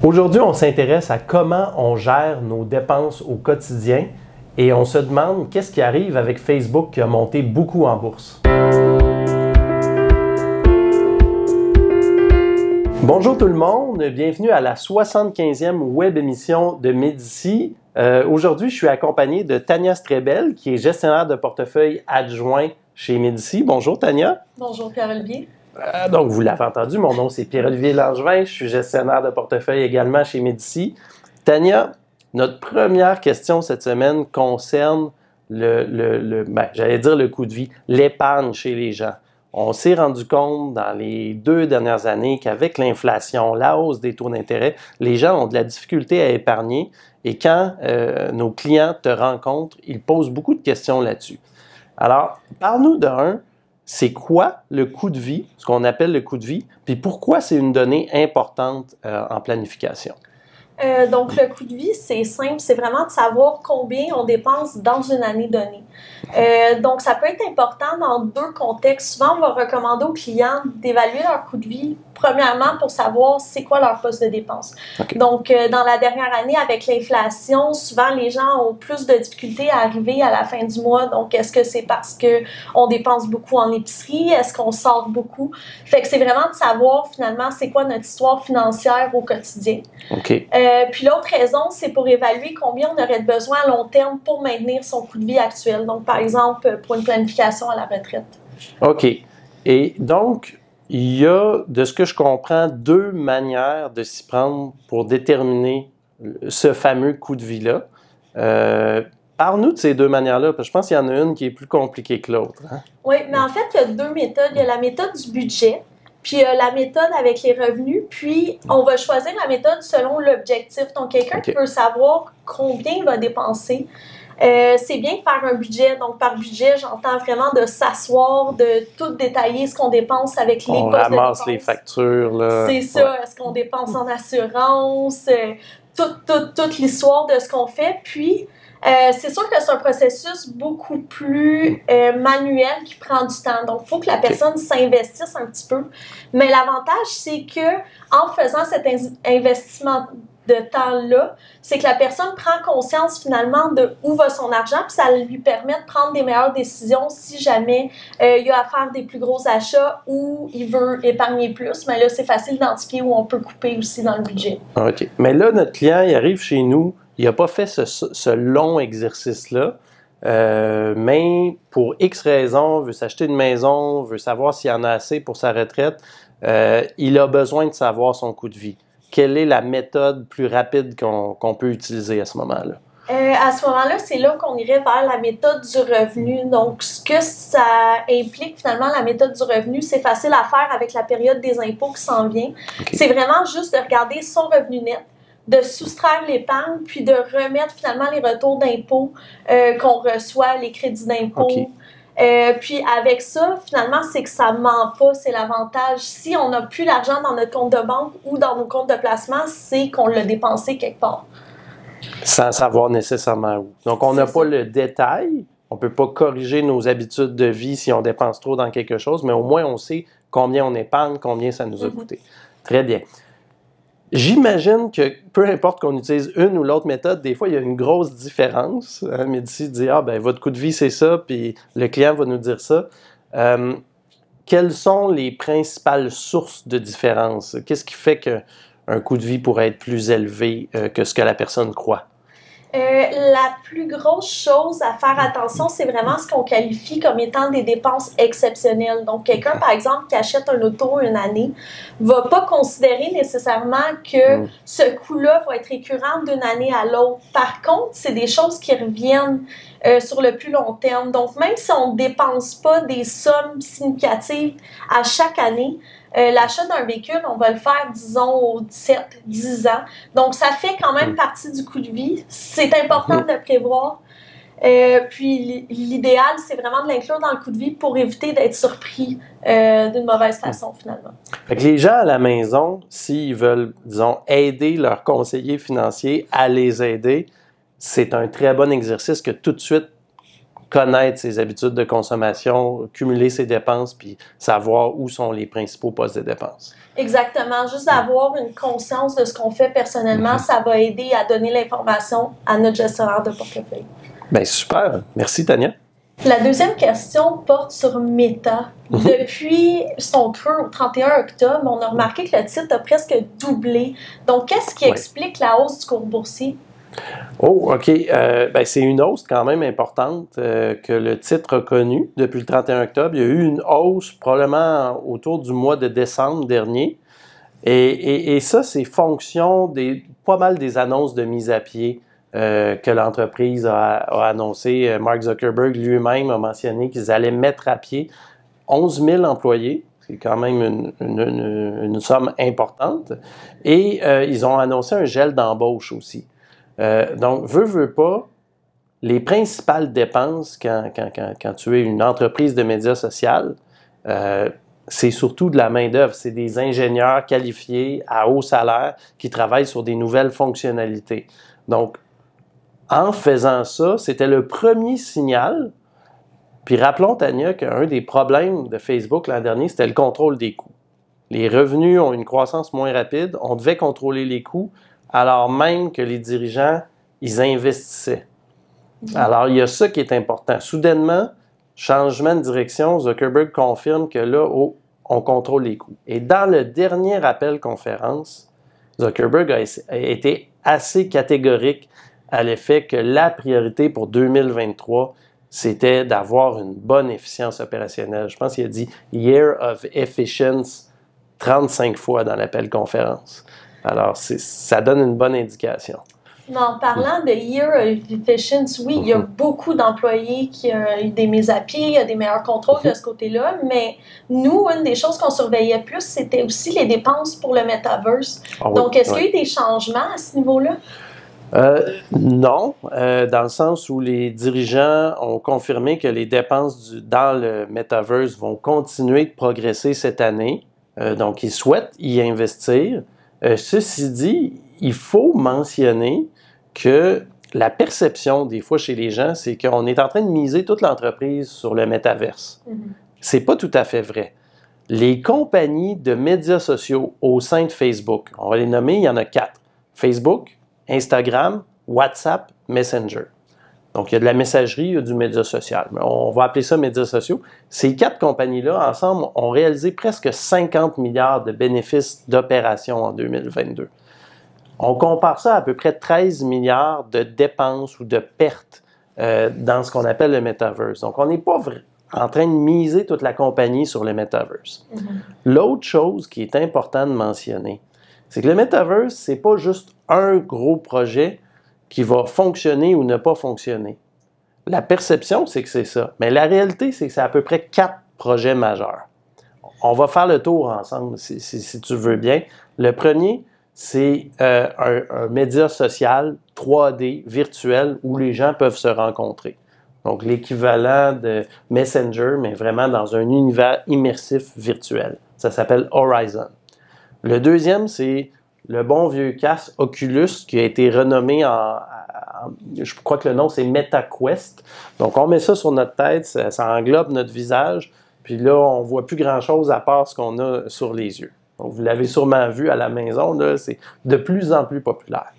Aujourd'hui, on s'intéresse à comment on gère nos dépenses au quotidien et on se demande qu'est-ce qui arrive avec Facebook qui a monté beaucoup en bourse. Bonjour tout le monde, bienvenue à la 75e web émission de Médici. Aujourd'hui, je suis accompagné de Tania Strebel, qui est gestionnaire de portefeuille adjoint chez Médici. Bonjour Tania. Bonjour Pierre-Olivier. Donc, vous l'avez entendu, mon nom c'est Pierre-Olivier Langevin, je suis gestionnaire de portefeuille également chez Médici. Tania, notre première question cette semaine concerne j'allais dire le coût de vie, l'épargne chez les gens. On s'est rendu compte dans les 2 dernières années qu'avec l'inflation, la hausse des taux d'intérêt, les gens ont de la difficulté à épargner et quand nos clients te rencontrent, ils posent beaucoup de questions là-dessus. Alors, parle-nous c'est quoi le coût de vie, ce qu'on appelle le coût de vie, puis pourquoi c'est une donnée importante en planification? Donc, le coût de vie, c'est simple, c'est vraiment de savoir combien on dépense dans une année donnée. Donc, ça peut être important dans 2 contextes. Souvent, on va recommander aux clients d'évaluer leur coût de vie, premièrement, pour savoir c'est quoi leur poste de dépense. Okay. Donc, dans la dernière année, avec l'inflation, souvent, les gens ont plus de difficultés à arriver à la fin du mois. Donc, est-ce que c'est parce qu'on dépense beaucoup en épicerie? Est-ce qu'on sort beaucoup? Fait que c'est vraiment de savoir, finalement, c'est quoi notre histoire financière au quotidien. Okay. Puis l'autre raison, c'est pour évaluer combien on aurait besoin à long terme pour maintenir son coût de vie actuel. Donc, par exemple, pour une planification à la retraite. OK. Et donc, il y a, de ce que je comprends, 2 manières de s'y prendre pour déterminer ce fameux coût de vie-là. Parle-nous de ces 2 manières-là, parce que je pense qu'il y en a une qui est plus compliquée que l'autre. Hein? Oui, mais en fait, il y a 2 méthodes. Il y a la méthode du budget, puis la méthode avec les revenus, puis on va choisir la méthode selon l'objectif. Donc, quelqu'un qui veut savoir combien il va dépenser, c'est bien de faire un budget. Donc, par budget, j'entends vraiment de s'asseoir, de tout détailler ce qu'on dépense avec les postes de dépenses. On ramasse les factures, là. C'est ça. Ouais. Est-ce qu'on dépense en assurance? Toute l'histoire de ce qu'on fait. Puis, c'est sûr que c'est un processus beaucoup plus manuel qui prend du temps. Donc, il faut que la personne s'investisse un petit peu. Mais l'avantage, c'est que en faisant cet investissement de temps-là, c'est que la personne prend conscience finalement de où va son argent, puis ça lui permet de prendre des meilleures décisions si jamais il a à faire des plus gros achats ou il veut épargner plus. Mais là, c'est facile d'identifier où on peut couper aussi dans le budget. OK. Mais là, notre client, il arrive chez nous, il n'a pas fait ce long exercice-là, mais pour X raisons, veut s'acheter une maison, veut savoir s'il y en a assez pour sa retraite, il a besoin de savoir son coût de vie. Quelle est la méthode plus rapide qu'on peut utiliser à ce moment-là? À ce moment-là, c'est là qu'on irait vers la méthode du revenu. Donc, ce que ça implique finalement, la méthode du revenu, c'est facile à faire avec la période des impôts qui s'en vient. Okay. C'est vraiment juste de regarder son revenu net, de soustraire l'épargne, puis de remettre finalement les retours d'impôts qu'on reçoit, les crédits d'impôts. Okay. Puis avec ça, finalement, c'est que ça ne ment pas, c'est l'avantage. Si on n'a plus l'argent dans notre compte de banque ou dans nos comptes de placement, c'est qu'on l'a dépensé quelque part. Sans savoir nécessairement où. Donc, on n'a pas le détail, on ne peut pas corriger nos habitudes de vie si on dépense trop dans quelque chose, mais au moins on sait combien on épargne, combien ça nous a coûté. Très bien. J'imagine que peu importe qu'on utilise une ou l'autre méthode, des fois, il y a une grosse différence. Médici dit « Ah, ben votre coût de vie, c'est ça », puis le client va nous dire ça. Quelles sont les principales sources de différence? Qu'est-ce qui fait qu'un coût de vie pourrait être plus élevé que ce que la personne croit? La plus grosse chose à faire attention, c'est vraiment ce qu'on qualifie comme étant des dépenses exceptionnelles. Donc, quelqu'un, par exemple, qui achète un auto une année, va pas considérer nécessairement que ce coût-là va être récurrent d'une année à l'autre. Par contre, c'est des choses qui reviennent sur le plus long terme. Donc, même si on ne dépense pas des sommes significatives à chaque année, l'achat d'un véhicule, on va le faire, disons, aux 7-10 ans. Donc, ça fait quand même partie du coût de vie. C'est important de le prévoir. Puis, l'idéal, c'est vraiment de l'inclure dans le coût de vie pour éviter d'être surpris d'une mauvaise façon, finalement. Fait que les gens à la maison, s'ils veulent, disons, aider leurs conseillers financiers à les aider, c'est un très bon exercice que tout de suite, connaître ses habitudes de consommation, cumuler ses dépenses, puis savoir où sont les principaux postes de dépenses. Exactement. Juste d'avoir une conscience de ce qu'on fait personnellement, ça va aider à donner l'information à notre gestionnaire de portefeuille. Bien, super. Merci, Tania. La deuxième question porte sur Meta. Depuis son creux au 31 octobre, on a remarqué que le titre a presque doublé. Donc, qu'est-ce qui explique la hausse du cours boursier? Oh, OK. Ben, c'est une hausse quand même importante que le titre a connue depuis le 31 octobre. Il y a eu une hausse probablement autour du mois de décembre dernier. Et ça, c'est fonction pas mal des annonces de mise à pied que l'entreprise a annoncé. Mark Zuckerberg lui-même a mentionné qu'ils allaient mettre à pied 11 000 employés. C'est quand même une somme importante. Et ils ont annoncé un gel d'embauche aussi. Donc, veut pas, les principales dépenses quand tu es une entreprise de médias sociaux, c'est surtout de la main-d'œuvre. C'est des ingénieurs qualifiés à haut salaire qui travaillent sur des nouvelles fonctionnalités. Donc, en faisant ça, c'était le premier signal. Puis rappelons, Tania, qu'un des problèmes de Facebook l'an dernier, c'était le contrôle des coûts. Les revenus ont une croissance moins rapide. On devait contrôler les coûts, alors même que les dirigeants, ils investissaient. Alors, il y a ça qui est important. Soudainement, changement de direction, Zuckerberg confirme que là, on contrôle les coûts. Et dans le dernier appel conférence, Zuckerberg a été assez catégorique à l'effet que la priorité pour 2023, c'était d'avoir une bonne efficience opérationnelle. Je pense qu'il a dit « Year of Efficiency » 35 fois dans l'appel conférence. Alors, ça donne une bonne indication. Mais en parlant de Year of Efficiency, oui, il y a beaucoup d'employés qui ont eu des mises à pied, il y a des meilleurs contrôles de ce côté-là, mais nous, une des choses qu'on surveillait plus, c'était aussi les dépenses pour le Metaverse. Donc, est-ce qu'il y a eu des changements à ce niveau-là? Non, dans le sens où les dirigeants ont confirmé que les dépenses dans le Metaverse vont continuer de progresser cette année. Donc, ils souhaitent y investir. Ceci dit, il faut mentionner que la perception, des fois, chez les gens, c'est qu'on est en train de miser toute l'entreprise sur le métaverse. C'est pas tout à fait vrai. Les compagnies de médias sociaux au sein de Facebook, on va les nommer, il y en a 4. Facebook, Instagram, WhatsApp, Messenger. Donc, il y a de la messagerie, il y a du média social. Mais on va appeler ça médias sociaux. Ces 4 compagnies-là, ensemble, ont réalisé presque 50 milliards de bénéfices d'opérations en 2022. On compare ça à peu près 13 milliards de dépenses ou de pertes dans ce qu'on appelle le Metaverse. Donc, on n'est pas en train de miser toute la compagnie sur le Metaverse. L'autre chose qui est important de mentionner, c'est que le Metaverse, c'est pas juste un gros projet qui va fonctionner ou ne pas fonctionner. La perception, c'est que c'est ça. Mais la réalité, c'est que c'est à peu près 4 projets majeurs. On va faire le tour ensemble, si tu veux bien. Le premier, c'est un média social 3D virtuel où les gens peuvent se rencontrer. Donc, l'équivalent de Messenger, mais vraiment dans un univers immersif virtuel. Ça s'appelle Horizon. Le deuxième, c'est le bon vieux casque Oculus qui a été renommé je crois que le nom, c'est MetaQuest. Donc, on met ça sur notre tête, ça englobe notre visage, puis là, on voit plus grand-chose à part ce qu'on a sur les yeux. Donc, vous l'avez sûrement vu à la maison, là, c'est de plus en plus populaire.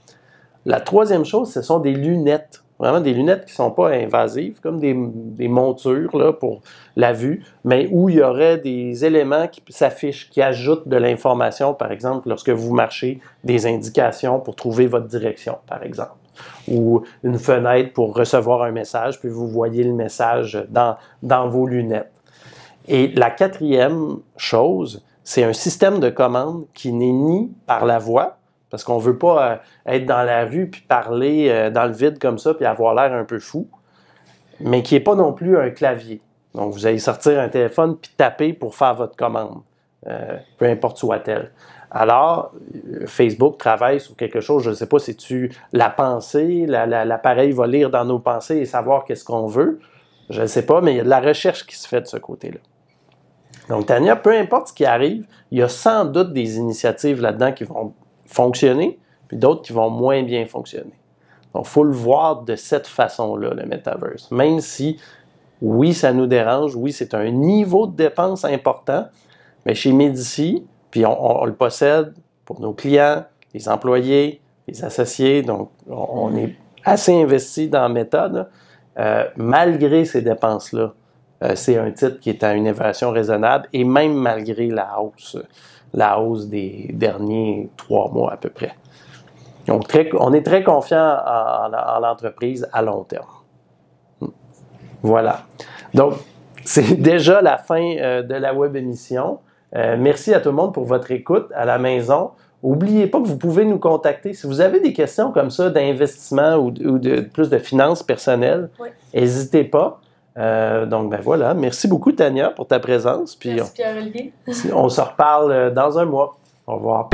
La troisième chose, ce sont des lunettes. Vraiment des lunettes qui ne sont pas invasives, comme des montures là, pour la vue, mais où il y aurait des éléments qui s'affichent, qui ajoutent de l'information, par exemple, lorsque vous marchez, des indications pour trouver votre direction, par exemple. Ou une fenêtre pour recevoir un message, puis vous voyez le message dans vos lunettes. Et la quatrième chose, c'est un système de commande qui n'est ni par la voix, parce qu'on ne veut pas être dans la rue puis parler dans le vide comme ça puis avoir l'air un peu fou, mais qui n'est pas non plus un clavier. Donc, vous allez sortir un téléphone puis taper pour faire votre commande, peu importe soit-elle. Alors, Facebook travaille sur quelque chose, je ne sais pas si la pensée, l'appareil va lire dans nos pensées et savoir qu'est-ce qu'on veut. Je ne sais pas, mais il y a de la recherche qui se fait de ce côté-là. Donc, Tania, peu importe ce qui arrive, il y a sans doute des initiatives là-dedans qui vont fonctionner, puis d'autres qui vont moins bien fonctionner. Donc, il faut le voir de cette façon-là, le Metaverse. Même si Oui, ça nous dérange. Oui, c'est un niveau de dépense important. Mais chez Médici, puis on le possède pour nos clients, les employés, les associés. Donc, on est assez investi dans la méthode. Malgré ces dépenses-là, c'est un titre qui est à une évaluation raisonnable et même malgré la hausse des derniers 3 mois à peu près. Donc, on est très confiant en l'entreprise à long terme. Voilà. Donc, c'est déjà la fin de la web émission. Merci à tout le monde pour votre écoute à la maison. N'oubliez pas que vous pouvez nous contacter. Si vous avez des questions comme ça d'investissement ou de plus de finances personnelles, n'hésitez pas. Donc, ben voilà. Merci beaucoup, Tania, pour ta présence. Puis merci, Pierre-Olivier. On se reparle dans un mois. Au revoir.